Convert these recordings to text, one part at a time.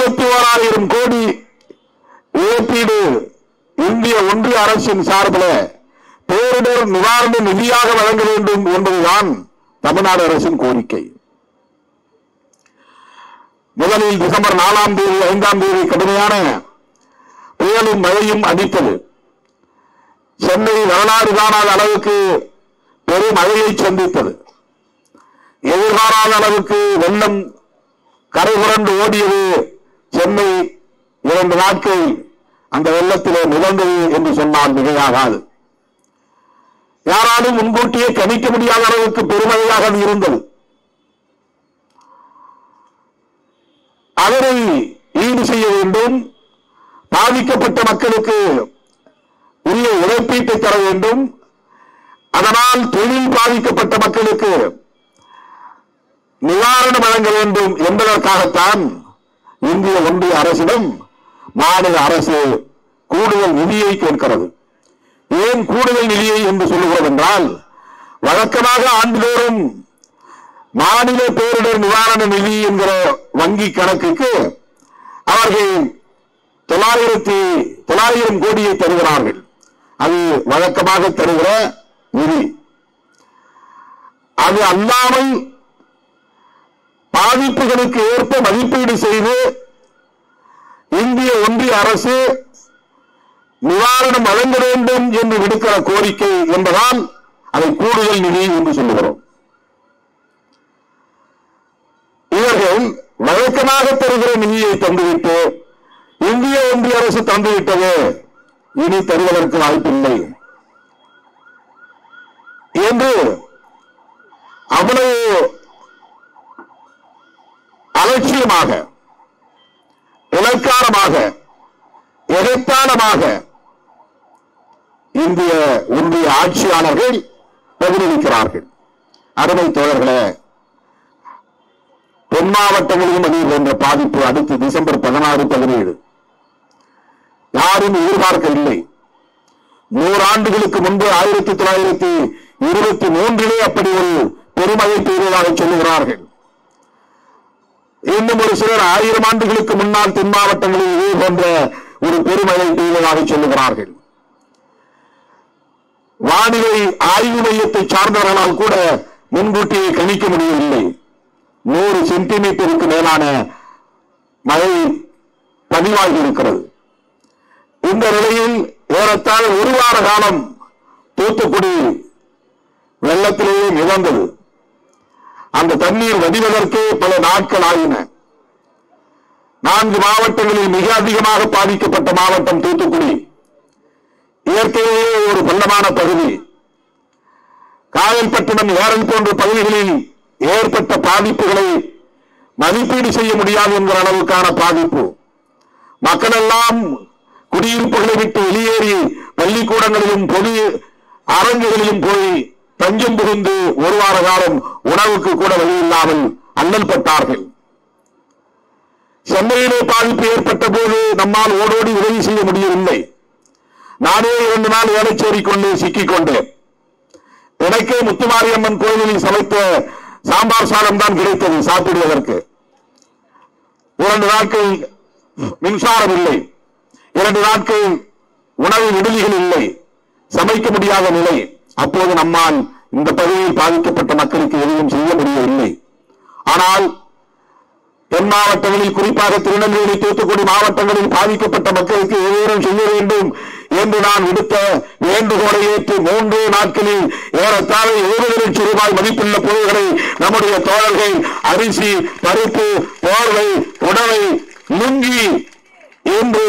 21,000 கோடி இழப்பீடு இந்திய ஒன்றிய அரசின் சார்பில் பேரிடர் நிவாரண நிதியாக வழங்க வேண்டும் என்பதுதான் தமிழ்நாடு அரசின் கோரிக்கை. முதலில் டிசம்பர் 4ஆம் தேதி 5ஆம் தேதி கடுமையான புயலும் மழையும் அடித்தது. சென்னை வரலாறு காணாத அளவுக்கு பெரும் மழையை சந்தித்தது. எதிர்பாராத அளவுக்கு வெள்ளம் கரை புரண்டு ஓடியது. சென்னை 2 நாட்கள் அந்த வெள்ளத்திலே மிதந்தது என்று சொன்னால் மிகையாகாது. யாராலும் முன்கூட்டியே கணிக்க முடியாத அளவுக்கு பெருமழையாக அது இருந்தது. அதனை ஈடு செய்ய வேண்டும். பாதிக்கப்பட்ட மக்களுக்கு உரிய இழப்பீட்டை தர வேண்டும். அதனால் தொழில் பாதிக்கப்பட்ட மக்களுக்கு நிவாரணம் வழங்க வேண்டும் என்பதற்காகத்தான் இந்திய ஒன்றிய அரசிடம் மாநில அரசு கூடுதல் நிதியை கேட்கிறது. ஏன் கூடுதல் நிதியை என்று சொல்லுகிறது என்றால், வழக்கமாக ஆண்டுதோறும் மாநில பேரிடர் நிவாரண நிதி என்கிற வங்கி கணக்குக்கு அவர்கள் 900 கோடியை தருகிறார்கள். அது வழக்கமாக தருகிற நிதி. அது அல்லாமல் பாதிப்புகளுக்கு ஏற்ப மதிப்பீடு செய்து இந்திய ஒன்றிய அரசு நிவாரணம் வழங்க வேண்டும் என்று விடுக்கிற கோரிக்கை என்பதால் அதை கூடுதல் நிதி என்று சொல்லுகிறோம். இவர்கள் வழக்கமாக தருகிற நிதியை தந்துவிட்டு இந்திய ஒன்றிய அரசு தந்துவிட்டது, இனி தருவதற்கு வாய்ப்பில்லை என்று அவ்வளவு அலட்சியமாக, இலக்காரமாக, எதிர்த்தாளமாக இந்திய ஒன்றிய ஆட்சியாளர்கள் பதிலளிக்கிறார்கள். அருமை தோழர்களே, தென் மாவட்டங்களிலும் அது என்ற பாதிப்பு அடுத்து டிசம்பர் 16, 17 யாரும் எதிர்பார்க்கவில்லை. 100 ஆண்டுகளுக்கு முன்பு 1923 அப்படி ஒரு பெருமழை பெய்ததாக சொல்லுகிறார்கள். இன்னும் ஒரு சிலர் 1000 ஆண்டுகளுக்கு முன்னால் தென் மாவட்டங்களில் இதே போன்ற ஒரு பெருமழை பெய்ததாக சொல்லுகிறார்கள். வானிலை ஆய்வு மையத்தை சார்ந்தவர்களால் கூட முன்கூட்டியே கணிக்க முடியவில்லை. 100 சென்டிமீட்டருக்கு மேலான மழை பதிவாகி இருக்கிறது. இந்த நிலையில் ஏறத்தாழ 1 வார காலம் தூத்துக்குடி வெள்ளத்திலேயே மிதந்தது. அந்த தண்ணீர் வடிவதற்கே பல நாட்கள் ஆயின. 4 மாவட்டங்களில் மிக அதிகமாக பாதிக்கப்பட்ட மாவட்டம் தூத்துக்குடி. இயற்கையிலேயே ஒரு பள்ளமான பகுதி. காயல்பட்டினம், ஏரல் போன்ற பகுதிகளில் ஏற்பட்ட பாதிப்புகளை மதிப்பீடு செய்ய முடியாது என்கிற அளவுக்கான பாதிப்பு. மக்கள் எல்லாம் குடியிருப்புகளை விட்டு வெளியேறி பள்ளிக்கூடங்களிலும் பொது அரங்குகளிலும் போய் தஞ்சம் புகுந்து 1 வார காலம் உணவுக்கு கூட வழியில்லாமல் அல்லல் பட்டார்கள். சென்னையிலே பாதிப்பு ஏற்பட்ட போது நம்மால் ஓடோடி உதவி செய்ய முடியவில்லை. நானே 2 நாள் வேலைச்சேரி கொண்டு சிக்கிக் கொண்டேன். எனக்கே முத்துமாரியம்மன் கோயிலில் சமைத்த சாம்பார் சாதம் தான் கிடைத்தது சாப்பிடுவதற்கு. 2 நாட்கள் மின்சாரம் இல்லை, 2 நாட்கள் உணவு விடுதிகள் இல்லை, சமைக்க முடியாத நிலை. அப்போது நம்மால் இந்த பகுதியில் பாதிக்கப்பட்ட மக்களுக்கு எதுவும் செய்ய முடியவில்லை. ஆனால் தென் மாவட்டங்களில், குறிப்பாக திருநெல்வேலி, தூத்துக்குடி மாவட்டங்களில் பாதிக்கப்பட்ட மக்களுக்கு ஏதேனும் செய்ய வேண்டும் என்று நான் விடுத்த வேண்டுகோளை ஏற்று 3 நாட்களில் ஏறத்தாழ 70 லட்சம் ரூபாய் மதிப்புள்ள பொருள்களை நம்முடைய தோழர்கள் அரிசி, பருப்பு, போர்வை, உணவை, லுங்கி என்று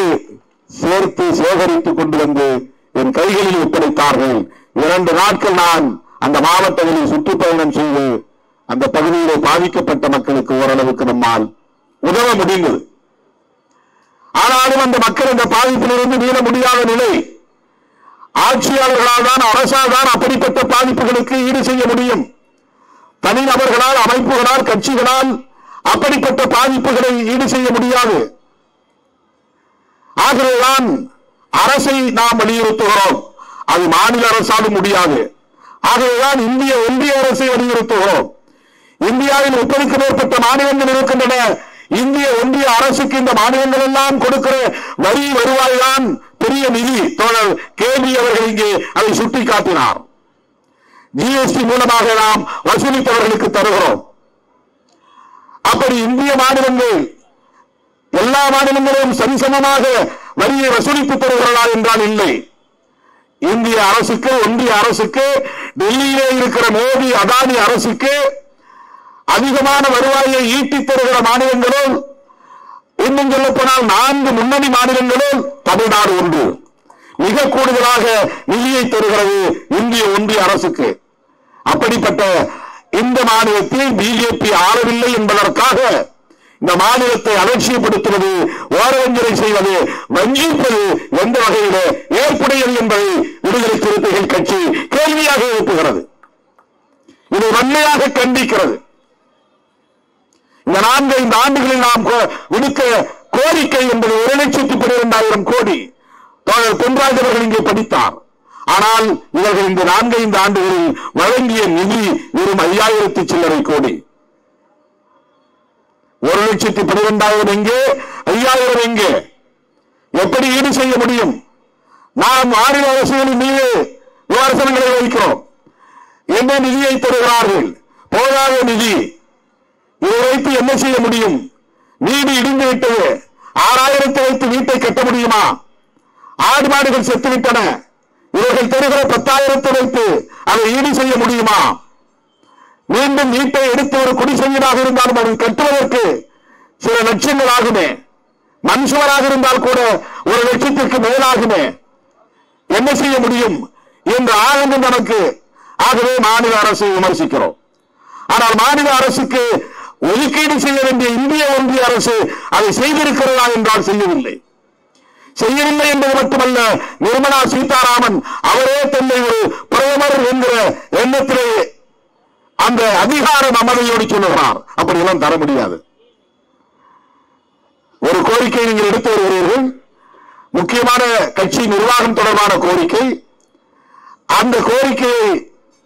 சேர்த்து சேகரித்துக் கொண்டு வந்து என் கைகளில் ஒப்படைத்தார்கள். 2 நாட்கள் நான் அந்த மாவட்டங்களில் சுற்றுப்பயணம் செய்து அந்த பகுதியிலே பாதிக்கப்பட்ட மக்களுக்கு ஓரளவுக்கு நம்மால் உதவ முடிந்தது. ஆனாலும் அந்த மக்கள் அந்த பாதிப்பிலிருந்து மீள முடியாத நிலை. ஆட்சியாளர்களால் தான், அரசால் தான் அப்படிப்பட்ட பாதிப்புகளுக்கு ஈடு செய்ய முடியும். தனிநபர்களால், அமைப்புகளால், கட்சிகளால் அப்படிப்பட்ட பாதிப்புகளை ஈடு செய்ய முடியாது. ஆகவேதான் அரசை நாம் வலியுறுத்துகிறோம். அது மாநில அரசாலும் முடியாது. ஆகவேதான் இந்திய ஒன்றிய அரசை வலியுறுத்துகிறோம். இந்தியாவில் 30க்கும் மேற்பட்ட மாநிலங்கள் இருக்கின்றன. இந்திய ஒன்றிய அரசுக்கு இந்த மாநிலங்கள் எல்லாம் கொடுக்கிற வரி வருவாய் தான் பெரிய நிதி. தோழர் கேபி அவர்கள் இங்கே அதை சுட்டிக்காட்டினார். ஜிஎஸ்டி மூலமாக நாம் வசூலித்தவர்களுக்கு தருகிறோம். அப்படி இந்திய மாநிலங்கள் எல்லா மாநிலங்களும் சரிசமமாக வரியை வசூலித்து தருகிறதா என்றால் இல்லை. இந்திய அரசுக்கு, ஒன்றிய அரசுக்கு, டெல்லியிலே இருக்கிற மோடி அதானி அரசுக்கு அதிகமான வருவாயை ஈட்டித் தருகிற மாநிலங்களும், இன்னும் சொல்லப்போனால் 4 முன்னணி மாநிலங்களும் தமிழ்நாடு ஒன்று. மிக கூடுதலாக நிதியை தருகிறது இந்திய ஒன்றிய அரசுக்கு. அப்படிப்பட்ட இந்த மாநிலத்தில் பிஜேபி ஆளவில்லை என்பதற்காக இந்த மாநிலத்தை அலட்சியப்படுத்துவது, ஓரவஞ்சனை செய்வது, வஞ்சிப்பது எந்த வகையில ஏற்புடையது என்பதை விடுதலை சிறுத்தைகள் கட்சி கேள்வியாக எழுப்புகிறது. இதை வன்மையாக கண்டிக்கிறது. இந்த 4-5 ஆண்டுகளில் நாம் விடுத்த கோரிக்கை என்பது 1,12,000 கோடி. தோழர் பொன்ராஜ் அவர்கள் இங்கே படித்தார். ஆனால் இவர்கள் இந்த 4-5 ஆண்டுகளில் வழங்கிய நிதி வெறும் 5,000 சில்லறை கோடி. 1,12,000 எங்கே, 5,000 எங்கே? எப்படி ஈடு செய்ய முடியும்? நாம் மாநில அரசுகளின் மீது விமர்சனங்களை வைக்கிறோம். என்ன நிதியை தருகிறார்கள்? போதாத நிதி. இதை வைத்து என்ன செய்ய முடியும்? வீடு இடிந்து விட்டது. 6,000 வைத்து வீட்டை கட்ட முடியுமா? ஆடு மாடுகள் செத்துவிட்டன. இவர்கள் தருகிற 10,000 வைத்து அதை ஈடு செய்ய முடியுமா? மீண்டும் வீட்டை எடுத்து ஒரு குடிசையீடாக இருந்தாலும் அதை கட்டுவதற்கு சில லட்சங்கள் ஆகுமே. மண் சுவராக இருந்தால் கூட 1 லட்சத்திற்கு மேலாகுமே. என்ன செய்ய முடியும் என்று ஆகமும் நமக்கு. ஆகவே மாநில அரசை விமர்சிக்கிறோம். ஆனால் மாநில அரசுக்கு ஒதுக்கீடு செய்ய வேண்டிய இந்திய ஒன்றிய அரசு அதை செய்திருக்கிறதா என்றால் செய்யவில்லை. செய்யவில்லை என்பது மட்டுமல்ல, நிர்மலா சீதாராமன் அவரே தன்னை ஒரு பிரதமர் என்கிற எண்ணத்திலே அந்த அதிகாரம் அமலையோடு சொல்லுகிறார். அப்படியெல்லாம் தர முடியாது. ஒரு கோரிக்கை நீங்கள் எடுத்து வருகிறீர்கள், முக்கியமான கட்சி நிர்வாகம் தொடர்பான கோரிக்கை. அந்த கோரிக்கையை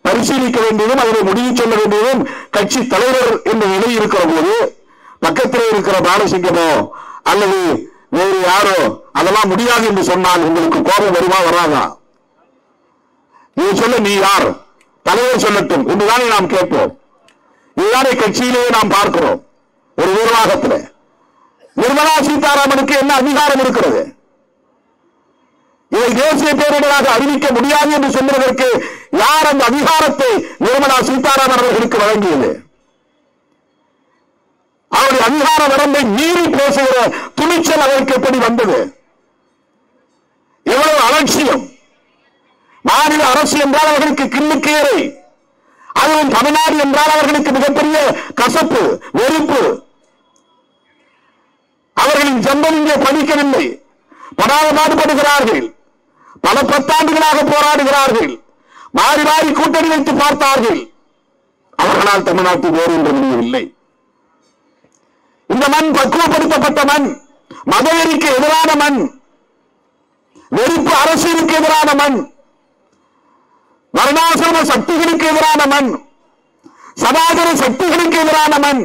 பரிசீலிக்க வேண்டியதும் அதனை முடிவு சொல்ல வேண்டியதும் கட்சி தலைவர் என்ற நிலை இருக்கிற போது, பக்கத்தில் இருக்கிற பாலசிங்கமோ அல்லது வேறு யாரோ அதெல்லாம் முடியாது என்று சொன்னால் உங்களுக்கு கோபம் வருமா வராதா? நீ சொல்ல, நீ யார்? தலைவர் சொல்லட்டும் என்றுதானே நாம் கேட்போம். இதுதானே கட்சியிலேயே நாம் பார்க்கிறோம். ஒரு நிர்வாகத்தில் நிர்மலா சீதாராமனுக்கு என்ன அதிகாரம் இருக்கிறது? இதை தேசிய பேரிடராக அறிவிக்க முடியாது என்று சொல்வதற்கு யார் அந்த அதிகாரத்தை நிர்மலா சீதாராமன் அவர்களுக்கு வழங்கியது? அவருடைய அதிகார வரம்பை மீறி பேசுகிற துணிச்சல் அவருக்கு எப்படி வந்தது? எவ்வளவு அலட்சியம்! மாநில அரசு என்றால் அவர்களுக்கு கிண்ணுக்கேறை, அதுவும் தமிழ்நாடு என்றால் அவர்களுக்கு மிகப்பெரிய கசப்பு, வெறுப்பு. அவர்களின் ஜம்பம் இங்கே படிக்கவில்லை. பாடுபடுகிறார்கள். பல 10 ஆண்டுகளாக போராடுகிறார்கள். மாறி மாறி கூட்டணி வைத்து பார்த்தார்கள். அவர்களால் தமிழ்நாட்டில் வேறு என்ற முடியவில்லை. இந்த மண் பக்குவப்படுத்தப்பட்ட மண், மதவெறிக்கு எதிரான மண், வெறுப்பு அரசியலுக்கு எதிரான மண், வர்ணாசிரம சக்திகளுக்கு எதிரான மண், சனாதன சக்திகளுக்கு எதிரான மண்.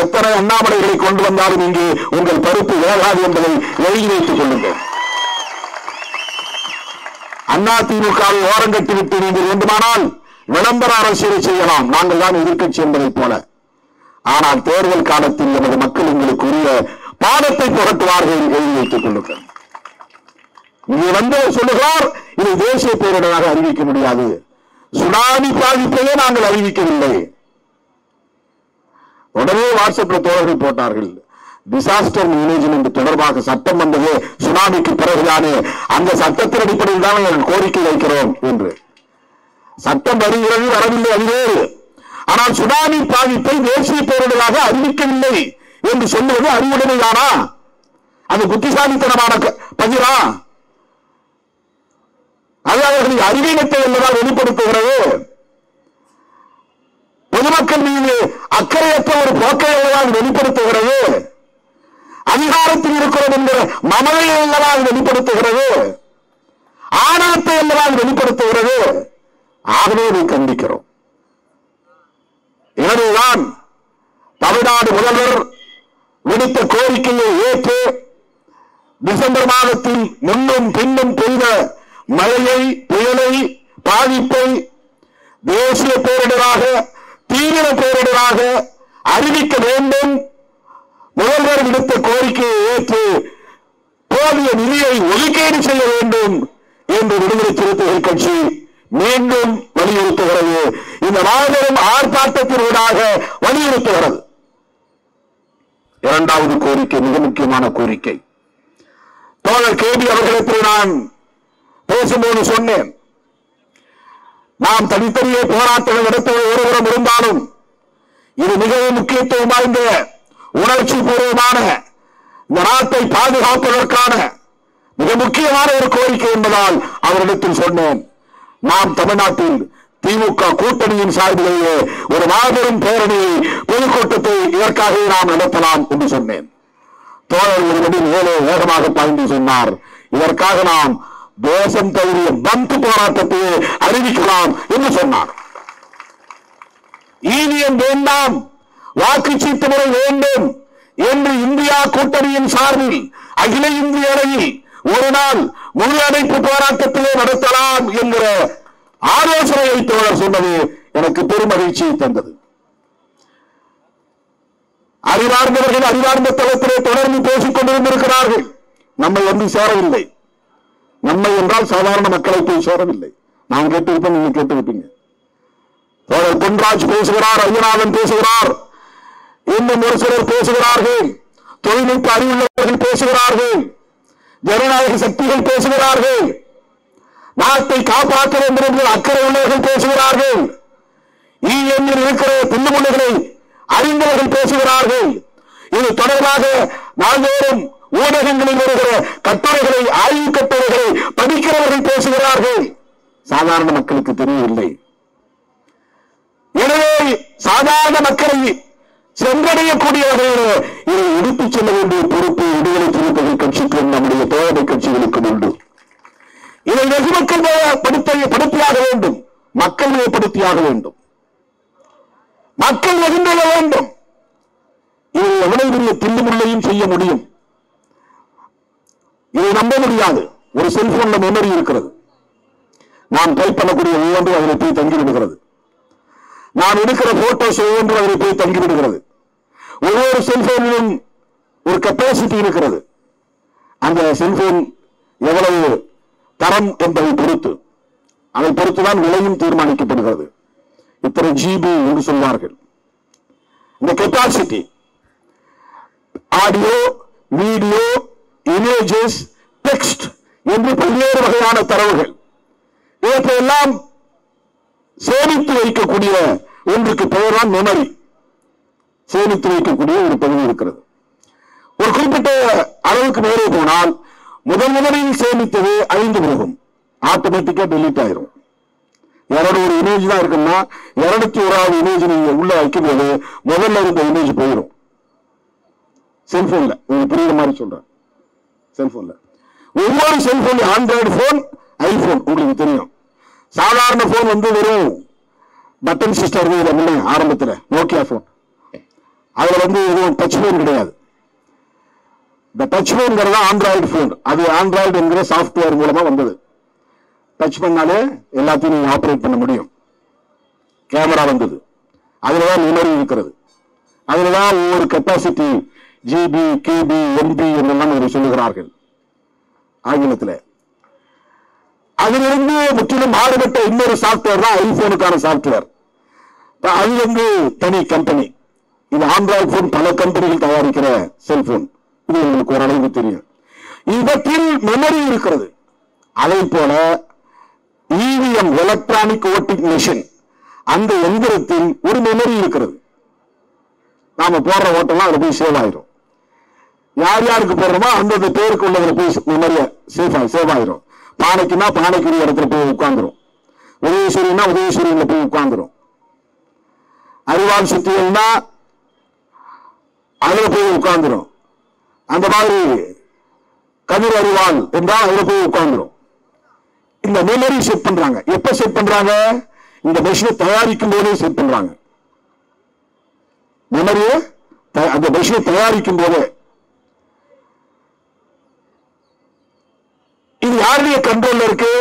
எத்தனை அண்ணாமலைகளை கொண்டு வந்தாலும் இங்கே உங்கள் பருப்பு வேகாது என்பதை எழுதி வைத்துக் கொள்ளுங்கள். அதிமுகவை ஓரங்கட்டிவிட்டு நீங்கள் வேண்டுமானால் விளம்பர அரசியலை செய்யலாம், நாங்கள் தான் எதிர்க்கட்சி என்பதைப் போல. ஆனால் தேர்தல் காலத்தில் நமது மக்கள் உங்களுக்கு உரிய பாடத்தை புகட்டுவார்கள், எழுதி வைத்துக் கொள்ளுங்கள். இங்கே வந்தவர் சொல்லுகிறார், இதை தேசிய பேரிடராக அறிவிக்க முடியாது. சுனாமி பாதிப்பையே நாங்கள் அறிவிக்கவில்லை. உடனே வாட்ஸ்அப்ல தோழர்கள் போட்டார்கள், டிசாஸ்டர் மேனேஜ்மெண்ட் தொடர்பாக சட்டம் வந்தது சுனாமிக்கு பிறகுதானே, அந்த சட்டத்தின் அடிப்படையில் தான் நாங்கள் கோரிக்கை வைக்கிறோம் என்று. சட்டம் வருகிறது வரவில்லை அது வேறு. ஆனால் சுனாமி பாதிப்பை தேசிய பேரிடராக அறிவிக்கவில்லை என்று சொல்லுவது அறிவுடைமைதானா? அது புத்திசாலித்தனமான பதிலா? அது அவர்களின் அறிவீனத்தை என்பதால் வெளிப்படுத்துகிறது. பொதுமக்கள் மீது அக்கறையற்ற ஒரு போக்கை என்பதால் வெளிப்படுத்துகிறது. அதிகாரத்தில் இருக்கிறோம் என்கிற மமதையை என்பதால் வெளிப்படுத்துகிறது. ஆணவத்தை என்பதால் வெளிப்படுத்துகிறது. ஆகவே இதை கண்டிக்கிறோம். எனவேதான் தமிழ்நாடு முதல்வர் விடுத்த கோரிக்கையை ஏற்று டிசம்பர் மாதத்தில் முன்னும் பின்னும் பெய்த மழையை, புயலை, பாதிப்பை தேசிய பேரிடராக, தீவிர பேரிடராக அறிவிக்க வேண்டும். முதல்வர் விடுத்த கோரிக்கையை ஏற்று போதிய நிதியை ஒதுக்கீடு செய்ய வேண்டும் என்று விடுதலை சிறுத்தைகள் கட்சி மீண்டும் வலியுறுத்துகிறது. இந்த மாபெரும் ஆர்ப்பாட்டத்தினூடாக வலியுறுத்துகிறது. இரண்டாவது கோரிக்கை மிக முக்கியமான கோரிக்கை. தோழர் கேபி அவர்களிடத்தில் நான் பேசும்போது சொன்னேன், நாம் தனித்தனியே போராட்டங்கள் நடத்துவது ஒருபுறம் இருந்தாலும் இது மிகவும் முக்கியத்துவம் வாய்ந்த உணர்ச்சி பூர்வமான இந்த நாட்டை பாதுகாப்பதற்கான மிக முக்கியமான ஒரு கோரிக்கை என்பதால் அவரிடத்தில் சொன்னேன், நாம் தமிழ்நாட்டில் திமுக கூட்டணியின் சார்பிலேயே ஒரு மாபெரும் பேரணியை, பொதுக்கூட்டத்தை இதற்காக நாம் நடத்தலாம் என்று சொன்னேன். தோழர் ஒருவரின் மேலே வேகமாக பாய்ந்து சொன்னார், இதற்காக நாம் தேசம் தழுவிய பந்த் போராட்டத்தை அறிவிக்கலாம் என்று சொன்னார். ஈவிஎம் வேண்டாம், வாக்குச்சீட்டு முறை வேண்டும் என்று இந்தியா கூட்டணியின் சார்பில் அகில இந்திய அளவில் ஒரு நாள் முழு அடைப்பு போராட்டத்திலே நடத்தலாம் என்கிற ஆலோசனையை தோழர் சொன்னது எனக்கு பெரும் மகிழ்ச்சியை தந்தது. அறிவார்ந்தவர்கள் அறிவார்ந்த தளத்திலே தொடர்ந்து பேசிக் கொண்டிருந்திருக்கிறார்கள். நம்மை வந்து சேரவில்லை. நம்மை என்றால் சாதாரண மக்களை போய் சேரவில்லை. நான் கேட்டிருப்பேன், நீங்க கேட்டிருப்பீங்க. தோழர் பொன்ராஜ் பேசுகிறார், ஐயநாதன் பேசுகிறார், இன்னும் ஒரு சிலர் பேசுகிறார்கள், தொழில்நுட்ப அறிவுள்ளவர்கள் பேசுகிறார்கள், ஜனநாயக சக்திகள் பேசுகிறார்கள், நாட்டை காப்பாற்ற வேண்டும் என்று அக்கறை உள்ளவர்கள் பேசுகிறார்கள், ஈஎம்மில் இருக்கிற பின்னுமுள்ளுகளை அறிந்தவர்கள் பேசுகிறார்கள். இது தொடர்பாக நாள்தோறும் ஊடகங்களில் வருகிற கட்டுரைகளை, ஆய்வு கட்டுரைகளை படிக்கிறவர்கள் பேசுகிறார்கள். சாதாரண மக்களுக்கு தெரியவில்லை. எனவே சாதாரண மக்களை சென்றடையக்கூடிய வகையில் இதை எடுத்துச் செல்ல வேண்டிய பொறுப்பு விடுதலை சிறுத்தைகள் கட்சிக்கும் நம்முடைய தோழமை கட்சிகளுக்கும் உண்டு. இதை வெகுமக்கள் படுத்தியாக வேண்டும், மக்கள் படுத்தியாக வேண்டும், மக்கள் வெகுண்டெழ வேண்டும். இது எவ்வளவு பெரிய தில்லுமுள்ளையும் செய்ய முடியும். இதை நம்ப முடியாது. ஒரு செல்போன்ல மெமரி இருக்கிறது. நாம் டைப் பண்ணக்கூடிய ஒவ்வொன்று அதில் போய் தங்கிவிடுகிறது. நாம் எடுக்கிற போட்டோஸ் ஒவ்வொன்று அதில் போய் தங்கிவிடுகிறது. ஒவ்வொரு செல்போனிலும் ஒரு கெப்பாசிட்டி இருக்கிறது. அந்த செல்போன் எவ்வளவு தரம் என்பதை பொறுத்து, அதை பொறுத்துதான் விலையும் தீர்மானிக்கப்படுகிறது. இத்தனை ஜிபி என்று சொல்வார்கள். இந்த capacity audio, video, images, text என்று பல்வேறு வகையான தரவுகள், இவற்றையெல்லாம் சேமித்து வைக்கக்கூடிய ஒன்றுக்கு பெயர் தான் மெமரி. சேமித்து வைக்கக்கூடிய ஒரு பகுதி இருக்கிறது. ஒரு குறிப்பிட்ட அளவுக்கு மேலே போனால் முதலில் சேமித்தது அழிந்து போகும், ஆட்டோமேட்டிக்கா டெலீட் ஆயிரும். யாரோட ஒரு இமேஜ் தான் இருக்குன்னா 201வது இமேஜ் நீங்க உள்ள வைக்கும்போது முதல்ல இருந்த இமேஜ் போயிடும். செல்போன்ல உங்களுக்கு புரியுற மாதிரி சொல்றேன். செல்போன்ல ஒவ்வொரு செல்போன், ஆண்ட்ராய்டு போன், ஐபோன் உங்களுக்கு தெரியும். சாதாரண போன் வந்து வெறும் பட்டன் சிஸ்டம் இல்லை ஆரம்பத்தில், நோக்கியா போன். அதுல வந்து எதுவும் டச் போன் கிடையாது. இந்த டச் போன்ங்கிறதா ஆண்ட்ராய்டு போன். அது ஆண்ட்ராய்டு என்கிற சாப்ட்வேர் மூலமா வந்தது. டச் பண்ணாலே எல்லாத்தையும் நீங்க ஆபரேட் பண்ண முடியும். கேமரா வந்தது, அதுலதான் மெமரி இருக்கிறது. அதுலதான் ஒவ்வொரு கெப்பாசிட்டி ஜிபி, கேபி, எம்பி என்னெல்லாம் சொல்லுகிறார்கள் ஆங்கிலத்தில். அதிலிருந்து முற்றிலும் மாறுபட்ட இன்னொரு சாப்ட்வேர் தான் ஐபோனுக்கான சாப்ட்வேர். அது வந்து தனி கம்பெனி. இது ஆண்ட்ராய்டு போன் பல கம்பெனிகள் தயாரிக்கிற செல்போன். இது உங்களுக்கு ஓரளவுக்கு தெரியும். இவற்றில் மெமரி இருக்கிறது. அதை போல இவிஎம், எலக்ட்ரானிக் ஓட்டிங் மிஷின், அந்த எந்திரத்தில் ஒரு மெமரி இருக்கிறது. நாம போடுற ஓட்டம்லாம் அதுல போய் சேவ் ஆயிரும். யார் யாருக்கு போடுறோமோ அந்தந்த பேருக்கு உள்ளதுல போய் மெமரியா சேவ் ஆயிரும். பானைக்குன்னா பானைக்குரிய இடத்துல போய் உட்கார்ந்துரும். உதயசூரியனா உதயசூரியன்ல போய் உட்கார்ந்துரும். அறிவால் சுத்தியல்னா அதுல போய் உட்கார்ந்துரும். அந்த மாதிரி கதிர் அறிவால் என்றால் அதுல போய் உட்கார்ந்துரும். இந்த மெமரி செட் பண்றாங்க. எப்ப செட் பண்றாங்க? இந்த மெஷினை தயாரிக்கும் போதே செட் பண்றாங்க. மெமரியை அந்த மெஷினை தயாரிக்கும் போது இது யாருடைய கண்ட்ரோல்ல இருக்கு?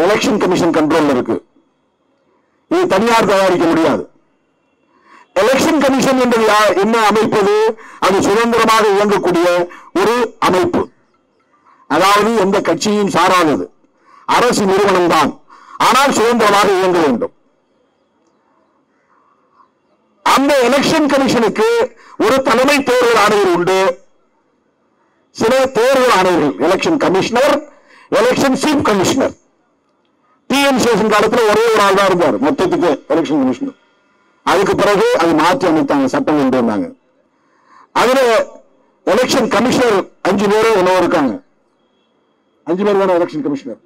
எலெக்ஷன் கமிஷன் கண்ட்ரோல்ல இருக்கு. இது தனியார் தயாரிக்க முடியாது. எலெக்ஷன் கமிஷன் என்பது என்ன அமைப்பது? அது சுதந்திரமாக இயங்கக்கூடிய ஒரு அமைப்பு. அதாவது எந்த கட்சியும் சாராதது, அரசு நிறுவனம் தான், ஆனால் சுதந்திரமாக இயங்க வேண்டும். அந்த எலெக்ஷன் கமிஷனுக்கு ஒரு தலைமை தேர்தல் ஆணையர் உண்டு, சில தேர்தல் ஆணையர்கள், election commissioner, election chief commissioner. TN Seshan காலத்தில் ஒரே ஒரு ஆள் தான் இருந்தார் மொத்தத்துக்கு எலெக்ஷன் கமிஷனர். அதுக்கு பிறகு அது மாற்றி அமைத்தாங்க, சட்டம் கொண்டு வந்தாங்க. அதுல எலெக்ஷன் கமிஷனர் 5 பேரோ என்ன இருக்காங்க, 5 பேர் தானே எலெக்ஷன் கமிஷனர்.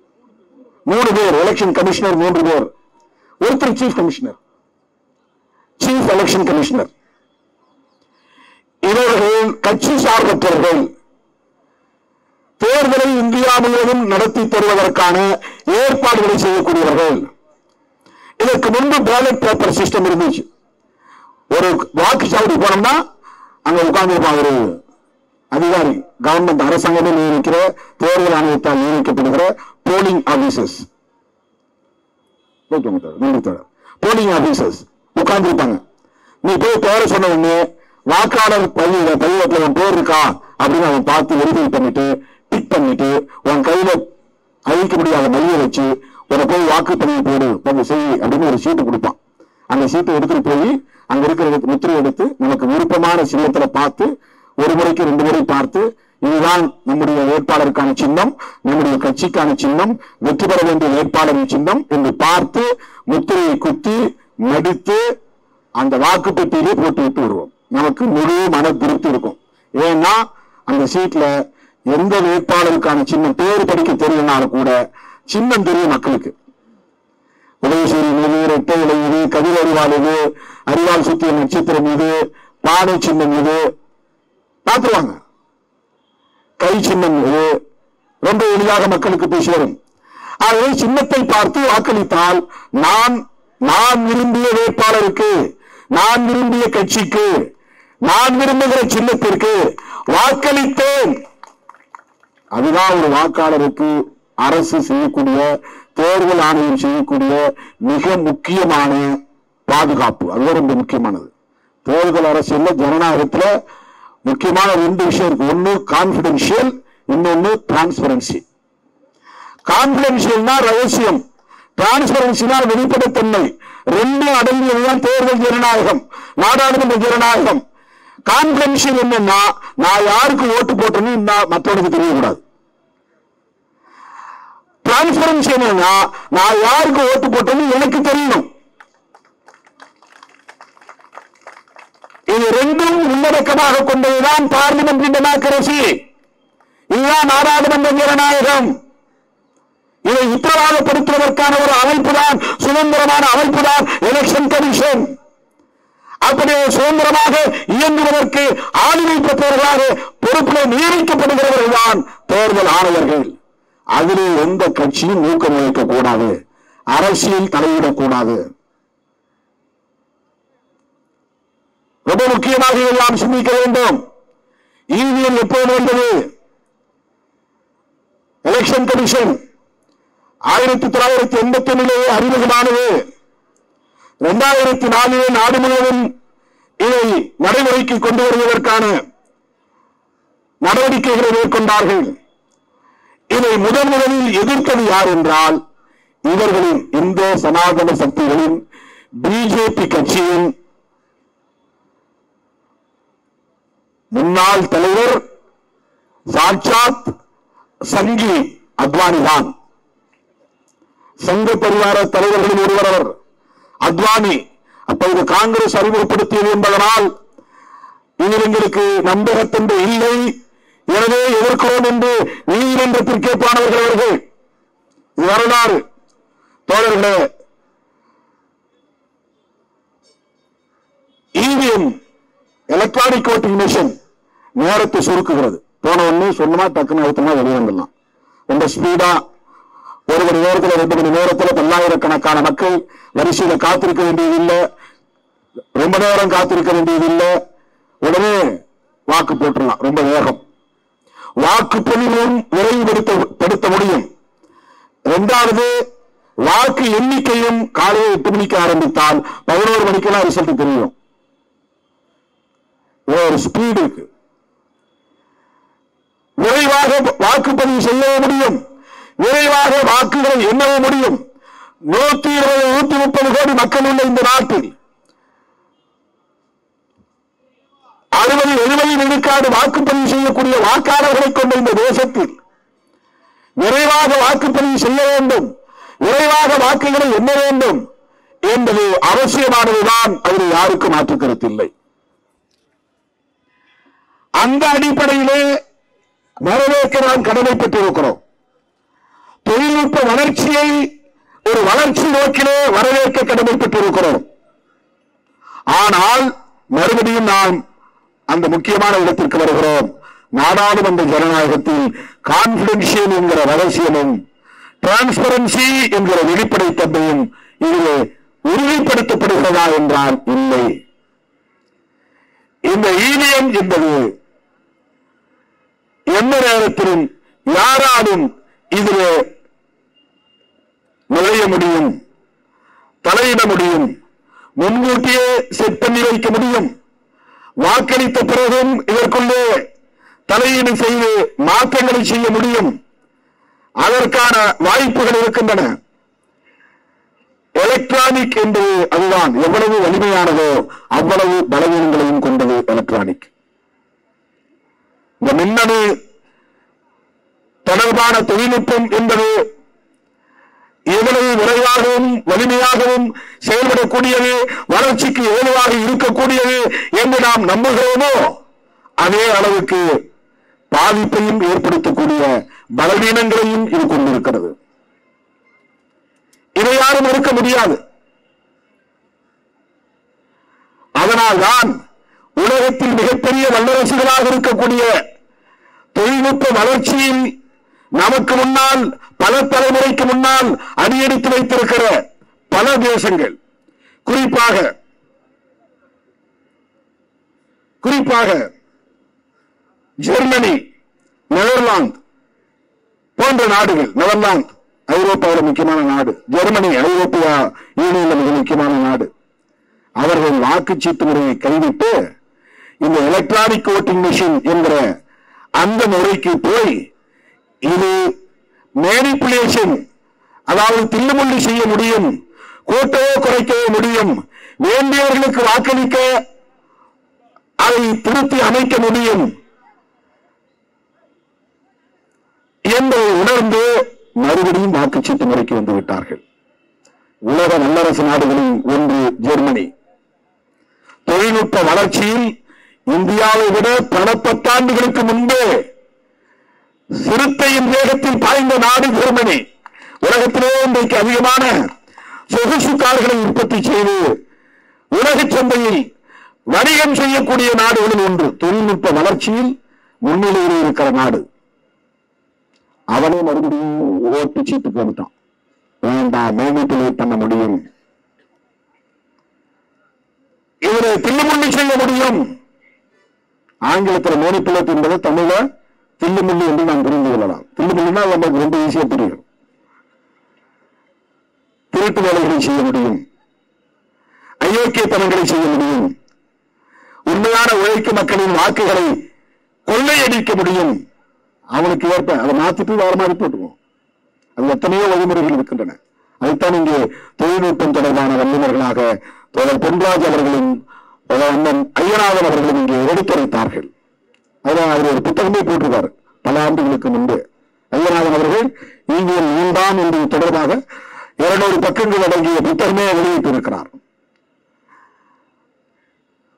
3 பேர் எலெக்ஷன் கமிஷனர், 3 பேர். ஒருத்தர் chief commissioner, chief election commissioner. இவர்கள் கட்சி சார்பற்றவர்கள். தேர்தலை இந்தியா முழுவதும் நடத்தி தருவதற்கான ஏற்பாடுகளை செய்யக்கூடியவர்கள். இதற்கு முன்பு பேலட் பேப்பர் சிஸ்டம் இருந்துச்சு. ஒரு வாக்குச்சாவடி போனோம்னா அங்க உட்கார்ந்து ஒரு அதிகாரி, கவர்மெண்ட் அரசாங்கமே நியமிக்கிற, தேர்தல் ஆணையத்தால் நியமிக்கப்படுகிற போலிங் ஆபீசர்ஸ், போலிங் ஆபீசர்ஸ் உட்கார்ந்து இருப்பாங்க. நீ போய் பேர சொன்ன உடனே வாக்காளர் பதிவத்தில் அவன் பேர் இருக்கா அப்படின்னு அவன் பார்த்து வெரிஃபை பண்ணிட்டு டிக் பண்ணிட்டு உன் கையில அழிக்க முடியாத மைய வச்சு உன போய் வாக்கு பதிவு போடு கொஞ்சம் செய் அப்படின்னு ஒரு சீட்டு கொடுப்பான். அந்த சீட்டை எடுத்துட்டு போய் அங்க இருக்கிற முத்திரை எடுத்து நமக்கு விருப்பமான சின்னத்துல பார்த்து ஒரு முறைக்கு 2 முறை பார்த்து இதுதான் நம்முடைய வேட்பாளருக்கான சின்னம், நம்முடைய கட்சிக்கான சின்னம், வெற்றி பெற வேண்டிய வேட்பாளரின் சின்னம் என்று பார்த்து முத்திரையை குத்தி மடித்து அந்த வாக்கு பெட்டியிலே போட்டு விட்டு வருவோம். நமக்கு முழு மன திருப்தி இருக்கும். ஏன்னா அந்த சீட்ல எந்த வேட்பாளருக்கான சின்னம் பேர் படிக்க தெரியலனாலும் கூட சின்னம் தெரியும் மக்களுக்கு. உதயசூரி மீது, இரட்டை இலை மீது, கதிர் அறிவாள் இது, அறிவாள் சுத்திய நட்சத்திரம் மீது, பானை சின்னம் இது பார்த்துருவாங்க. கை சின்னம் இது ரொம்ப எளிதாக மக்களுக்கு போய் சேரும். ஆகவே சின்னத்தை பார்த்து வாக்களித்தால் நான் விரும்பிய வேட்பாளருக்கு, நான் விரும்பிய கட்சிக்கு, நான் விரும்புகிற சின்னத்திற்கு வாக்களித்தேன். அதுதான் ஒரு வாக்காளருக்கு அரசு செய்யக்கூடிய, தேர்தல் ஆணையம் செய்யக்கூடிய மிக முக்கியமான பாதுகாப்பு. அதுதான் ரொம்ப முக்கியமானது. தேர்தல் அரசியல்ல ஜனநாயகத்துல முக்கியமான 2 விஷயம் இருக்கு. ஒன்னு கான்பிடென்ஷியல், இன்னொன்னு டிரான்ஸ்பரன்சி. கான்பிடென்ஷியல்னா ரகசியம், டிரான்ஸ்பரன்சினா வெளிப்படைத்தன்மை. 2 அடங்கியதுதான் தேர்தல் ஜனநாயகம், நாடாளுமன்ற ஜனநாயகம். கான்பிடென்ஷியல் என்னன்னா நான் யாருக்கு ஓட்டு போட்டேன்னு மற்றவனுக்கு தெரியக்கூடாது. டிரான்ஸ்பரன்சி என்னன்னா நான் யாருக்கு ஓட்டு போட்டேன்னு எனக்கு தெரியணும். இது 2ம் உள்ளடக்கமாக கொண்டதுதான் பார்லிமெண்டரி டெமோக்ரசி. இதுதான் நாடாளுமன்ற ஜனநாயகம். இதை உத்தரவாதப்படுத்துவதற்கான ஒரு அமைப்பு தான், சுதந்திரமான அமைப்பு தான் எலெக்ஷன் கமிஷன். அப்படி சுதந்திரமாக இயங்குவதற்கு ஆளுமை பெற்றவர்களாக பொறுப்பில் நியமிக்கப்படுகிறவர்கள் தான் தேர்தல் ஆணையர்கள். அதில் எந்த கட்சியும் ஊக்கம் வைக்கக்கூடாது, அரசியல் தலையிடக்கூடாது. ரொம்ப முக்கியமாக இதெல்லாம் சிந்திக்க வேண்டும். இந்தியன் எப்போது வந்தது? Election commission 1981 அறிமுகமானது. 2004 நாடு முழுவதும் இதை நடைமுறைக்கு கொண்டு வருவதற்கான நடவடிக்கைகளை மேற்கொண்டார்கள். இதை முதலில் எதிர்த்தது யார் என்றால் இவர்களின், இந்த சனாதன சக்திகளின், பிஜேபி கட்சியின் முன்னாள் தலைவர் சாட்சாத் சங்கி அத்வானி தான். சங்க பரிவார தலைவர்களில் ஒருவர் அவர் அத்வானி. அப்போது காங்கிரஸ் அறிமுகப்படுத்தியது என்பதனால் இதில் எங்களுக்கு நம்பகத்தன்மை இல்லை, எனவே எதிர்க்கிறோம் என்று நீதிமன்றத்திற்கே போனவர்கள் அவர்கள். இது வரலாறு தோழர்களே. இவிஎம் எலக்ட்ரானிக் ஓட்டிங் மிஷின் நேரத்தை சுருக்குகிறது. போன ஒண்ணு சொன்னா டக்குன்னு அழுத்தமா வெளியே வந்துடலாம். ரொம்ப ஸ்பீடா 1 மணி நேரத்தில் 2 மணி நேரத்தில் பல்லாயிரக்கணக்கான மக்கள் வரிசையில காத்திருக்க வேண்டியதில்லை, ரொம்ப நேரம் காத்திருக்க வேண்டியதில்லை. உடனே வாக்கு போட்டுடலாம், ரொம்ப வேகம். வாக்குப்பதிவும் விரைவுபடுத்த முடியும். இரண்டாவது, வாக்கு எண்ணிக்கையும் காலையில் 8 மணிக்கு ஆரம்பித்தால் 11 மணிக்கெல்லாம் ரிசல்ட் தெரியும். ஒரு ஸ்பீடு இருக்கு. விரைவாக வாக்குப்பதிவு செய்ய முடியும், விரைவாக வாக்குகளை எண்ணவும் முடியும். 120 130 கோடி மக்கள் உள்ள இந்த நாட்டில் 60-70 விழுக்காடு வாக்குப்பதிவு செய்யக்கூடிய வாக்காளர்களை கொண்ட இந்த தேசத்தில் விரைவாக வாக்குப்பதிவு செய்ய வேண்டும், விரைவாக வாக்குகளை எண்ண வேண்டும் என்பது அவசியமானதுதான். அதில் யாருக்கும் மாற்று கருத்தில்லை. அந்த அடிப்படையிலே வரவேற்க நாம் கடமைப்பட்டிருக்கிறோம். தொழில்நுட்ப வளர்ச்சியை ஒரு வளர்ச்சி நோக்கிலே வரவேற்க கடமைப்பட்டிருக்கிறோம். ஆனால் மறுபடியும் நாம் அந்த முக்கியமான இடத்திற்கு வருகிறோம். நாடாளுமன்ற ஜனநாயகத்தில் கான்பிடென்ஷியல் என்கிற ரகசியமும் டிரான்ஸ்பரன்சி என்கிற வெளிப்படைத்தன்மையும் இதிலே உறுதிப்படுத்தப்படுகிறதா என்றால் இல்லை. இந்த ஈவிஎம் என்பது எந்த நேரத்திலும் யாராலும் இதிலே நுழைய முடியும், தலையிட முடியும், முன்கூட்டியே செட் பண்ணி வைக்க முடியும். வாக்களித்த பிறகும் இதற்குள்ளே தலையீடு செய்து மாற்றங்களை செய்ய முடியும். அதற்கான வாய்ப்புகள் இருக்கின்றன. எலக்ட்ரானிக் என்பது அதுதான். எவ்வளவு வலிமையானதோ அவ்வளவு பலவீனங்களையும் கொண்டது எலக்ட்ரானிக். இந்த மின்னணு தொடர்பான தொழில்நுட்பம் என்பது எவ்வளவு விரைவாகவும் வலிமையாகவும் செயல்படக்கூடியது, வளர்ச்சிக்கு ஏதுவாக இருக்கக்கூடியது என்று நாம் நம்புகிறோமோ அதே அளவுக்கு பாதிப்பையும் ஏற்படுத்தக்கூடிய பலவீனங்களையும் இது கொண்டிருக்கிறது. இதை யாரும் இருக்க முடியாது. அதனால்தான் உலகத்தில் மிகப்பெரிய வல்லரசுகளாக இருக்கக்கூடிய தொழில்நுட்ப வளர்ச்சியில் நமக்கு முன்னால் பல தலைமுறைக்கு முன்னால் அடியெடுத்து வைத்திருக்கிற பல தேசங்கள், குறிப்பாக ஜெர்மனி, நெதர்லாந்து போன்ற நாடுகள். நெதர்லாந்து ஐரோப்பாவில் முக்கியமான நாடு, ஜெர்மனி ஐரோப்பிய யூனியனில் மிக முக்கியமான நாடு. அவர்கள் வாக்குச்சீட்டு முறையை கைவிட்டு இந்த எலக்ட்ரானிக் ஓட்டிங் மிஷின் என்கிற அந்த முறைக்கு போய் இது மேனிபுலேஷன், அதாவது தில்லுமுள்ளி செய்ய முடியும், கூட்டவோ குறைக்கவோ முடியும், வேண்டியவர்களுக்கு வாக்களிக்க அதை திருத்தி அமைக்க முடியும் என்பதை உணர்ந்து மறுபடியும் வாக்குச்சீட்டு முறைக்கு வந்துவிட்டார்கள். உலக வல்லரசு நாடுகளில் ஒன்று ஜெர்மனி. தொழில்நுட்ப வளர்ச்சியில் இந்தியாவை விட பல பத்தாண்டுகளுக்கு முன்பே சிறுத்தையின் வேகத்தில் பாய்ந்த நாடு ஜெர்மனி. உலகத்திலே இன்றைக்கு அதிகமான சொகுசு கார்களை உற்பத்தி செய்து உலக சந்தையில் வணிகம் செய்யக்கூடிய நாடுகளில் ஒன்று. தொழில்நுட்ப வளர்ச்சியில் முன்னிலையில் இருக்கிற நாடு. அவனே மறுபடியும் ஓட்டு சீட்டுக்கு வந்துட்டான். வேண்டாம், மேனிபுலேட் பண்ண முடியும், இவரை தில்லுமுள்ளி செய்ய முடியும். ஆங்கிலத்தில் மேனிபுலேட் என்பது தமிழ தில்லுமுள்ளி என்று நாம் புரிந்து கொள்ளலாம். தில்லுமுள்ளினா நமக்கு ரொம்ப ஈஸியா புரியும். திருட்டு வேலைகளை செய்ய முடியும், அயோக்கியத்தனங்களை செய்ய முடியும், உண்மையான உழைக்கும் மக்களின் வாக்குகளை கொள்ளையடிக்க முடியும். அவனுக்கு ஏற்ப அதை மாத்திட்டு வேற மாதிரி போட்டுவோம். அது எத்தனையோ வழிமுறைகள் இருக்கின்றன. அதைத்தான் இங்கே தொழில்நுட்பம் தொடர்பான வல்லுநர்களாக தோழர் பொன்ராஜ் அவர்களும் அண்ணன் ஐயநாதன் அவர்களும் இங்கே எடுத்துரைத்தார்கள். அதில் அவர் ஒரு புத்தகமே போட்டிருக்காரு பல ஆண்டுகளுக்கு முன்பு. ஐயநாதன் அவர்கள் இந்தியன் நீண்டாம் என்பது தொடர்பாக 200 பக்கங்கள் அடங்கிய புத்தகமே வெளியிட்டிருக்கிறார்.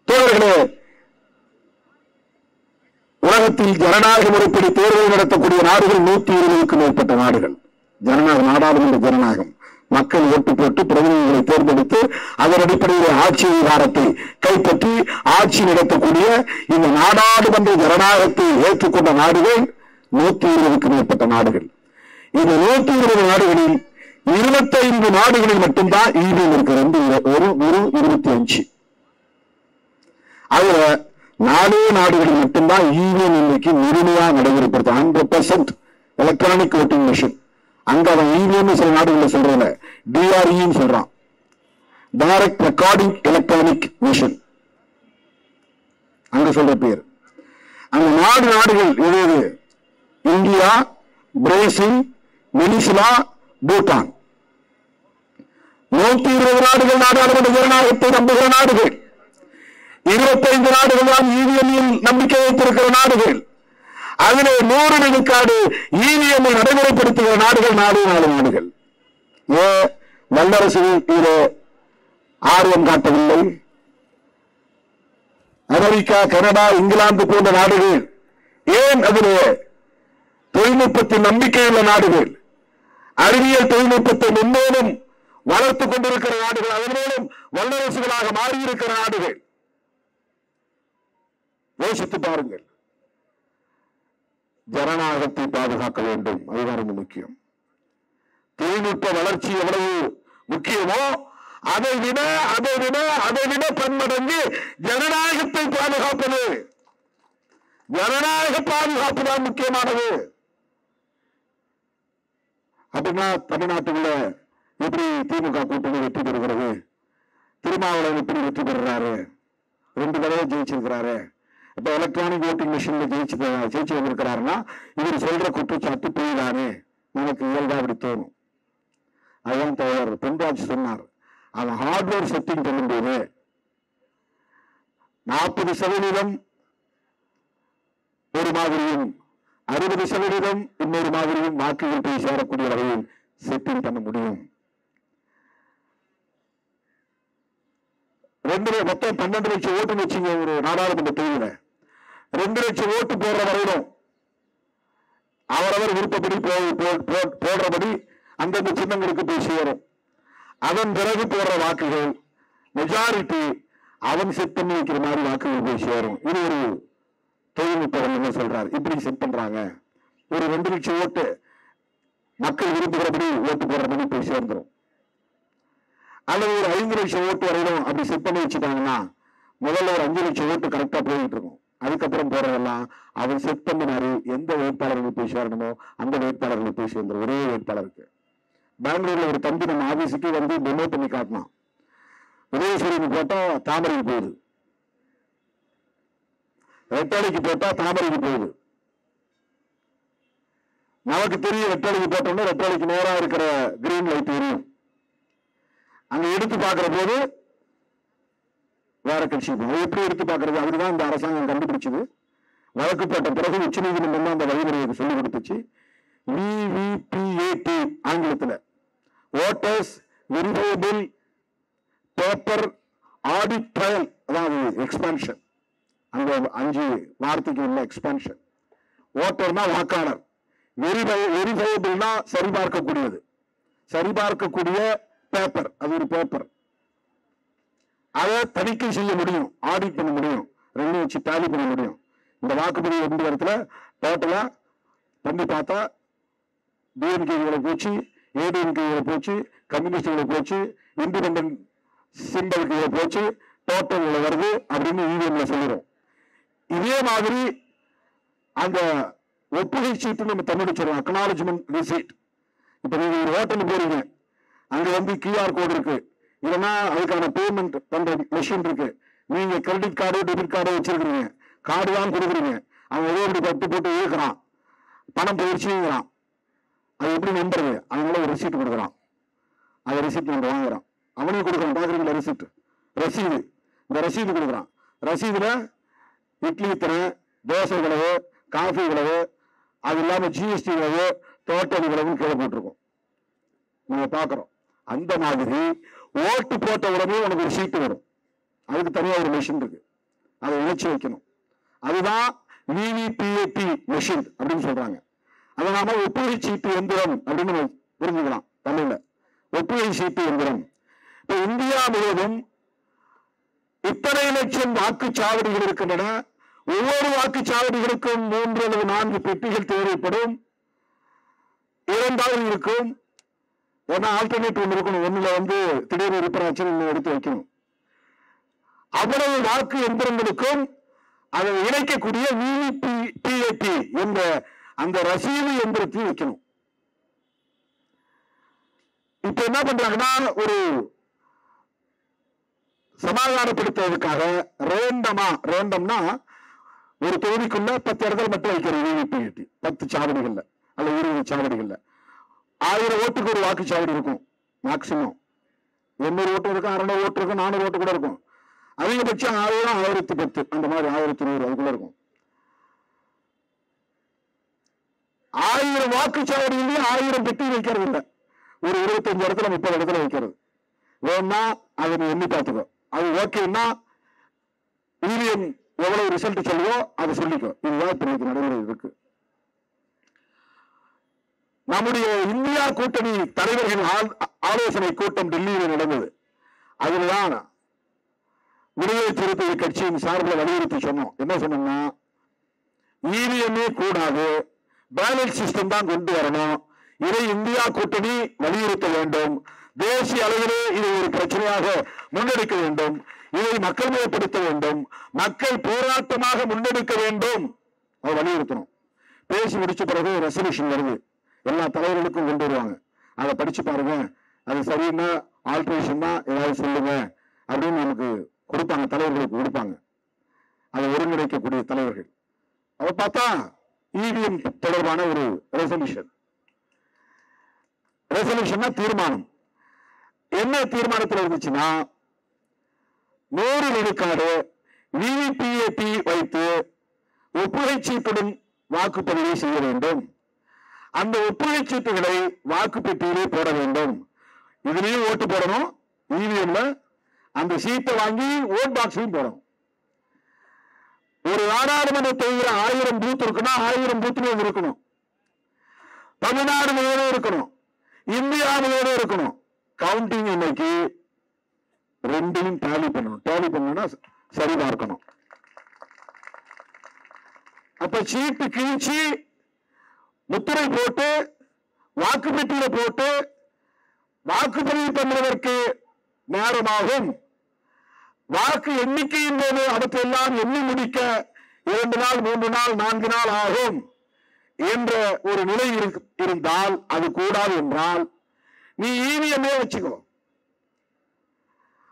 தோழர்களே, உலகத்தில் ஜனநாயக முறைப்படி தேர்தல் நடத்தக்கூடிய நாடுகள் 120க்கும் மேற்பட்ட நாடுகள். ஜனநாயகம், நாடாளுமன்ற ஜனநாயகம், மக்கள் ஓட்டு போட்டு பிரதிநிதிகளை தேர்ந்தெடுத்து அதன் அடிப்படையில் ஆட்சி அதிகாரத்தை கைப்பற்றி ஆட்சி நடத்தக்கூடிய இந்த நாடாளுமன்ற ஜனநாயகத்தை ஏற்றுக்கொண்ட நாடுகள் 120க்கும் மேற்பட்ட நாடுகள். இந்த 120 நாடுகளில் 25 நாடுகளில் மட்டும்தான் ஈவிஎம் இருக்கிறது. ஒரு 25. அதுல 4 நாடுகளில் மட்டும்தான் இவிஎம் இன்னைக்கு முழுமையா நடைமுறைப்படுத்த 100% எலக்ட்ரானிக் ஓட்டிங் மிஷின். அங்க அவன் இவிஎம் சில நாடுகளில் சொல்றத டிஆர்இன்னு சொல்றான், டைரக்ட் ரெக்கார்டிங் எலக்ட்ரானிக் மிஷின் அங்க சொல்ற பேர். அந்த நாடுகள் எது? India, Brazil, Venezuela, Bhutan. 120 நாடுகள் நாடாளுமன்ற ஜனநாயகத்தை நம்புகிற நாடுகள். 25 நாடுகள் தான் இவிஎம்மில் நம்பிக்கை வைத்திருக்கிற நாடுகள். அதிலே 100 விழுக்காடு இவிஎம்மை நடைமுறைப்படுத்துகிற நாடுகள் 4 நாடுகள். வல்லரசு இதிலே ஆர்வம் காட்டவில்லை. அமெரிக்கா, கனடா, இங்கிலாந்து போன்ற நாடுகள் ஏன் அதிலே தொழில்நுட்பத்தின் நம்பிக்கையுள்ள நாடுகள், அறிவியல் தொழில்நுட்பத்தை முன்னேறும் வளர்த்துக் கொண்டிருக்கிற நாடுகள், அதன் மூலம் வல்லரசுகளாக மாறியிருக்கிற நாடுகள். யோசித்து பாருங்கள். ஜனநாயகத்தை பாதுகாக்க வேண்டும், அதுதான் ரொம்ப முக்கியம். தொழில்நுட்ப வளர்ச்சி எவ்வளவு முக்கியமோ அதை விட பன்மடங்கு ஜனநாயகத்தை பாதுகாப்பது, ஜனநாயக பாதுகாப்பு தான் முக்கியமானது. அப்படின்னா தமிழ்நாட்டுக்குள்ள எப்படி திமுக கூட்டணி வெற்றி பெறுகிறது? திருமாவளவன் எப்படி வெற்றி பெறுறாரு? 2 தடவை ஜெயிச்சிருக்கிறாரு. இப்ப எலக்ட்ரானிக் ஓட்டிங் மிஷின்ல ஜெயிச்சு வந்திருக்கிறாருன்னா இவர் சொல்ற குற்றச்சாட்டு போய்தானே நமக்கு இயல்பா அப்படி தோணும். அதுதான் தோழர் பொன்ராஜ் சொன்னார். அவன் ஹார்ட்வேர் செட்டிங் பண்ணும்போது 40% ஒரு மாதிரியும் 60% இன்னொரு மாதிரியும் வாக்குகள் போய் சேரக்கூடிய வகையில் செட்டிங் பண்ண முடியும். மொத்தம் 12 லட்சம் ஓட்டு வச்சுங்க ஒரு நாடாளுமன்ற தொகுதியில. 2 லட்சம் ஓட்டு போடுற வரையிலும் அவரவர் விருப்பப்படி போடுறபடி அந்தந்த சின்னங்களுக்கு போய் சேரும். அதன் பிறகு போடுற வாக்குகள் மெஜாரிட்டி அவன் செட் பண்ணி வைக்கிற மாதிரி வாக்குகள் போய் சேரும். இது ஒரு தொழில்நுட்பம் என்ன சொல்றாரு, இப்படி செட் பண்றாங்க. ஒரு 2 லட்சம் ஓட்டு மக்கள் விரும்புகிறபடி ஓட்டு போடுறபடி போய் சேர்ந்துடும். அல்லது ஒரு 5 லட்சம் ஓட்டு வரையிலும் அப்படி செட் பண்ணி வச்சுட்டாங்கன்னா முதல்ல ஒரு 5 லட்சம் ஓட்டு கரெக்டா போயிட்டு இருக்கும். அதுக்கப்புறம் போறதெல்லாம் அவன் செட் பண்ண மாதிரி எந்த வேட்பாளர்கள் போய் சேரணுமோ அந்த வேட்பாளர்கள் போய் சேர்ந்துடும். ஒரே வேட்பாளருக்கு. பெங்களூர்ல ஒரு தம்பி நம்ம ஆபீஸுக்கு வந்து டெமோ பண்ணி காட்டினான். உதயசூரியன் போட்டா தாமரைக்கு போகுது, ரெட்டாளிக்கு போட்டா தாமரைக்கு போகுது. நமக்கு தெரியும் ரெட்டாளிக்கு போட்டோம்னா ரெட்டாளிக்கு நேரா இருக்கிற கிரீன் லைட் எரியும். அங்க எடுத்து பார்க்கிற போது வேற கட்சி. எப்படி எடுத்து பார்க்கறது? அதுதான் இந்த அரசாங்கம் கண்டுபிடிச்சது. வழக்கு போட்ட பிறகு உச்ச நீதிமன்றம் தான் அந்த வழிமுறையை சொல்லி கொடுத்துச்சு. VVPAT ஆங்கிலத்தில் voters verifiable paper audit trail, அதாவது எக்ஸ்பான்ஷன். அந்த 5 வார்த்தைக்கு உள்ள எக்ஸ்பான்ஷன். ஓட்டர்னா வாக்காளர், வெரிஃபையபிள்னா சரிபார்க்கக்கூடியது, சரிபார்க்கக்கூடிய பேப்பர், அது ஒரு பேப்பர். அதை தணிக்கை செய்ய முடியும், ஆடிட் பண்ண முடியும், 2 வச்சு டேலி பண்ண முடியும். இந்த வாக்குப்பதிவு 2 இடத்துல டோட்டலா பண்ணி பார்த்தா டிஎம்கே போச்சு, ஏடிஎம்கே போச்சு, கம்யூனிஸ்டுகளை போச்சு, இண்டிபெண்டன்ட் சிம்பலுக்கு போச்சு, டோட்டல் வருது அப்படின்னு இவிஎம்ல சொல்லிடும். இதே மாதிரி அந்த ஒப்புகை சீட்டு நம்ம தமிழ் சொல்றோம், அக்னாலஜ்மெண்ட் ரிசீட். இப்ப நீங்க ஒரு ஹோட்டலுக்கு போறீங்க, அங்க வந்து QR கோடு இருக்கு, இல்லைன்னா அதுக்கான பேமெண்ட் பண்ற மெஷின் இருக்கு. நீங்க கிரெடிட் கார்டு டெபிட் கார்டு வச்சிருக்கீங்க, கார்டு தான் கொடுக்குறீங்க. அவன் ஏதோ இப்படி பட்டு போட்டு இழுக்கிறான், பணம் போயிடுச்சுங்கிறான். அது எப்படி நம்புறது? அவங்கள ஒரு ரெசிப்ட் கொடுக்குறான், அந்த ரெசிப்ட் நம்ம வாங்குறான், அவனையும் கொடுக்குறான். பாக்குறீங்களா ரெசிப்ட், ரசீது. இந்த ரசீது கொடுக்குறான். ரசீதுல இட்லி இத்தனை, தோசை விளவு, காஃபி விளவு, அது இல்லாம ஜிஎஸ்டி விளவு, டோட்டல் விளவுன்னு கீழே போட்டிருக்கோம், நம்ம பாக்குறோம். அந்த மாதிரி ஓட்டு போட்ட உடனே உனக்கு ஒரு சீட்டு வரும், அதுக்கு தனியா ஒரு மெஷின் இருக்கு, அதை இணைச்சு வைக்கணும். அதுதான் VVPAT மெஷின் அப்படின்னு சொல்றாங்க. அதை நாம ஒப்புகை சீட்டு எந்திரம் அப்படின்னு புரிஞ்சுக்கலாம் தமிழ்ல. ஒப்புகை சீட்டு எந்திரம். இப்ப இந்தியா முழுவதும் இத்தனை லட்சம் வாக்குச்சாவடிகள் இருக்கின்றன. ஒவ்வொரு வாக்குச்சாவடிகளுக்கும் 3 அல்லது 4 பெட்டிகள் தேவைப்படும். 2 இருக்கும். ஏன்னா ஆல்டர்னேட் ஒன்று இருக்கணும். ஒண்ணுல வந்து திடீர்னு ரிப்பராச்சு எடுத்து வைக்கணும். அவ்வளவு வாக்கு எந்திரங்களுக்கும் அதை இணைக்கக்கூடிய விவிபிஏடி என்ற அந்த ரசீது எந்திரத்தையும் வைக்கணும். இப்ப என்ன பண்றாங்கன்னா, ஒரு சமாதானப்படுத்துவதற்காக ரேண்டம்னா ஒரு தொகுதிக்குள்ள 10 இடத்துல மட்டும் வைக்கிறது. விவிபிஏடி 10 சாவடிகள்ல அல்ல 20 சாவடிகள்ல 1000 ஓட்டுக்கு ஒரு வாக்குச்சாவடி இருக்கும். மேக்சிமம் 800 ஓட்டு இருக்கும், 600 ஓட்டு இருக்கும், 400 ஓட்டு கூட இருக்கும். அதிகபட்சம் 1000, 1010 அந்த மாதிரி 1100 அதுக்குள்ள இருக்கும். 1000 வாக்குச்சாவடியிலேயே 1000 பெட்டி வைக்கிறது இல்லை. ஒரு 25 இடத்துல 30 இடத்துல வைக்கிறது. வேணா அதை நீ எண்ணி பார்த்துக்கோ. அது ஓகேன்னா இவிஎம் எவ்வளவு ரிசல்ட் சொல்லுவோ அதை சொல்லிக்கோ. இதுதான் இப்ப நடைமுறை இருக்கு. நம்முடைய இந்தியா கூட்டணி தலைவர்கள் ஆலோசனை கூட்டம் டெல்லியில் நடந்தது. அதுலதான் விடுதலை சிறுத்தைகள் கட்சியின் சார்பில் வலியுறுத்தி சொன்னோம். என்ன சொன்னோம்னா, இவிஎம்ஏ கூடாது, பேலன்ஸ் சிஸ்டம் தான் கொண்டு வரணும். இதை இந்தியா கூட்டணி வலியுறுத்த வேண்டும். தேசிய அளவிலே இதை ஒரு பிரச்சனையாக முன்னெடுக்க வேண்டும். இதை மக்கள் மயப்படுத்த வேண்டும். மக்கள் போராட்டமாக முன்னெடுக்க வேண்டும். அதை வலியுறுத்தணும். பேசி முடிச்ச பிறகு ரெசல்யூஷன் வருது. எல்லா தலைவர்களுக்கும் கொண்டு வருவாங்க. அதை படிச்சு பாருங்க, அது சரின்னா ஆல்ட்ரேஷன் தான் ஏதாவது சொல்லுங்க அப்படின்னு நமக்கு கொடுப்பாங்க. தலைவர்களுக்கு கொடுப்பாங்க. அதை ஒருங்கிணைக்கக்கூடிய தலைவர்கள். அதை பார்த்தா இவிஎம் தொடர்பான ஒரு ரெசல்யூஷன் தீர்மானம். என்ன தீர்மானத்தில் இருந்துச்சுன்னா, 100 விழுக்காடு விவிபிஏடி வைத்து ஒப்புகை சீட்டுடன் வாக்குப்பதிவை செய்ய வேண்டும். அந்த ஒப்புகை சீட்டுகளை வாக்குப்பெட்டியிலே போட வேண்டும். இதுலயும் ஓட்டு போடணும். இவிஎம்ல அந்த சீட்டை வாங்கி ஓட் பாக்ஸையும் போடணும். ஒரு நாடாளுமன்ற தொகுதியில் 1000 பூத் இருக்குன்னா 1000 பூத்லயும் இருக்கணும். தமிழ்நாடு முழுவதும் இருக்கணும். இந்தியா முழுவதும் இருக்கணும். கவுண்டிங் இன்னைக்கு ரெண்டையும் டேலி பண்ணணும். டேலி பண்ணா சரி பார்க்கணும். அப்ப சீட்டு கிழிச்சு முத்திரை போட்டு வாக்குப்பெட்டியில போட்டு வாக்குப்பதிவு பண்ணுவதற்கு நேரமாகும். வாக்கு எண்ணிக்கையின் போது அவற்றையெல்லாம் எண்ணி முடிக்க 2 நாள் 3 நாள் 4 நாள் ஆகும் என்ற ஒரு நிலை இருந்தால் அது கூடாது என்றால் நீ இவிஎம்ஏ வச்சுக்கோ.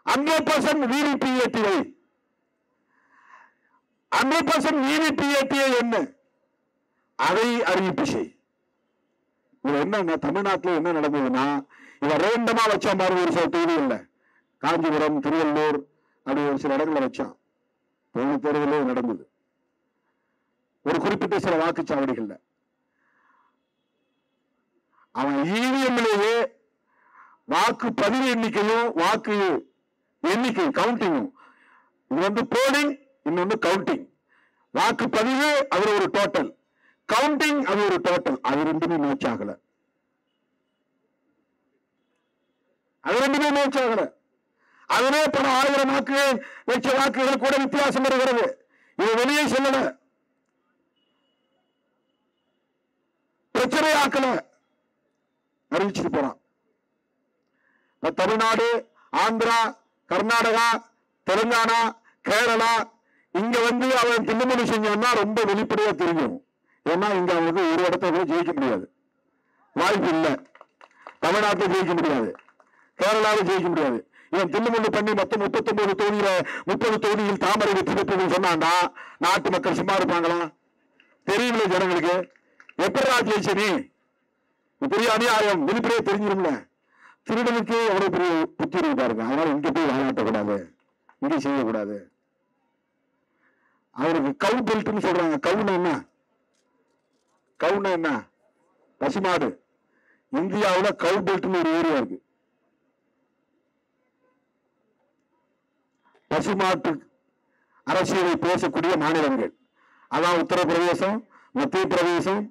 100% விவிபிஏடி வை. 100% விவிபிஏடி என்ன அதை அறிவிப்பு செய். என்ன தமிழ்நாட்டில் என்ன நடந்ததுன்னா, இவன் ரேண்டமா வச்சான் பாருங்க. ஒரு சில தொகுதி இல்ல, காஞ்சிபுரம், திருவள்ளூர் அப்படி ஒரு சில இடங்களை வச்சான். போன தேர்தலே நடந்தது. ஒரு குறிப்பிட்ட சில வாக்குச்சாவடிகள்ல அவன் இவிஎம்லேயே வாக்கு பதிவு எண்ணிக்கையும் வாக்கு எண்ணிக்கை கவுண்டிங்கும், இது போலிங், இன்னொன்று கவுண்டிங். வாக்கு பதிவு அது ஒரு டோட்டல், கவுண்டிங் அது ஒரு டோட்டல். அது ரெண்டுமே மேட்ச் ஆகல. அதுவே பல 1000 வாக்கு வச்ச வாக்குகள் கூட வித்தியாசம் வருகிறது. இது வெளியே சொல்லல, பிரச்சனையாக்கல, அறிவிச்சுட்டு போறான். தமிழ்நாடு, ஆந்திரா, கர்நாடகா, தெலுங்கானா, கேரளா இங்க அவன் தில்லுமுடி செஞ்சான்னா ரொம்ப வெளிப்படையா தெரியும். ஏன்னா இங்க அவனுக்கு ஒரு இடத்த கூட ஜெயிக்க முடியாது, வாய்ப்பு இல்லை. தமிழ்நாட்டில் ஜெயிக்க முடியாது, கேரளாவில் ஜெயிக்க முடியாது. இவன் தில்லுமுள்ளு பண்ணி மொத்தம் 39 தொகுதியில 30 தொகுதியில் தாமரை வெற்றி பெற்று சொன்னாண்டா நாட்டு மக்கள் சும்மா இருப்பாங்களா? தெரியல ஜனங்களுக்கு. எப்படி ஜெயிச்ச நீ? பெரிய அநியாயம் வெளிப்படையா தெரிஞ்சிரும்ல. திருடனுக்கு எவ்வளவு பெரிய புத்தி இருப்பாருங்க. அதனால இங்க போய் வாழாட்டக்கூடாது, இங்கே செய்யக்கூடாது. அவருக்கு கவு பெல்ட்னு சொல்றாங்க. கவுனா என்ன? பசுமாடு. இந்தியாவுல கவு பெல்ட்னு ஒரு ஏரியா இருக்கு. பசுமாட்டு அரசியலை பேசக்கூடிய மாநிலங்கள் அதான் உத்தரப்பிரதேசம், மத்திய பிரதேசம்,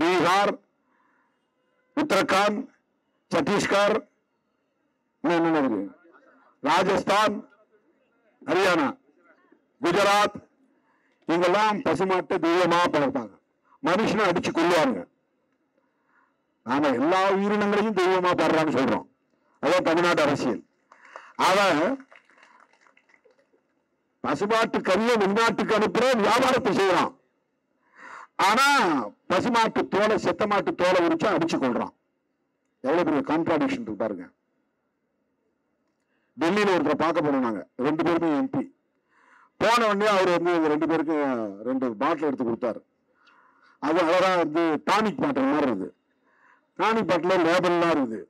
பீகார், உத்தரகாண்ட், சத்தீஸ்கர், ராஜஸ்தான், ஹரியானா, குஜராத். இங்கெல்லாம் பசுமாட்டை தெய்வமா பார்ப்பாங்க. மனுஷனை அடிச்சு கொள்வாங்க. நாம எல்லா உயிரினங்களையும் தெய்வமா பாடுறான்னு சொல்றோம். அதான் தமிழ்நாட்டு அரசியல். அவன் பசுமாட்டு கறியை வெளிநாட்டுக்கு அனுப்புற வியாபாரத்தை செய்யறான். ஆனா பசுமாட்டு தோலை, செத்த மாட்டு தோலை உரிச்சு அடிச்சு கொள்றான். எவ்வளவு பெரிய கான்ட்ராடிக்ஷன் இருக்கு பாருங்க. டெல்லியில ஒருத்தரை பார்க்க போனோம் நாங்க, 2 பேருமே MP. போன உடனே அவர் வந்து 2 பேருக்கு 2 பாட்டில் எடுத்து கொடுத்தாரு. அது அவரா வந்து டானிக் பாட்டில் மாதிரி இருக்குது. டானிக் பாட்டில் லேபல்லாம் இருக்குது.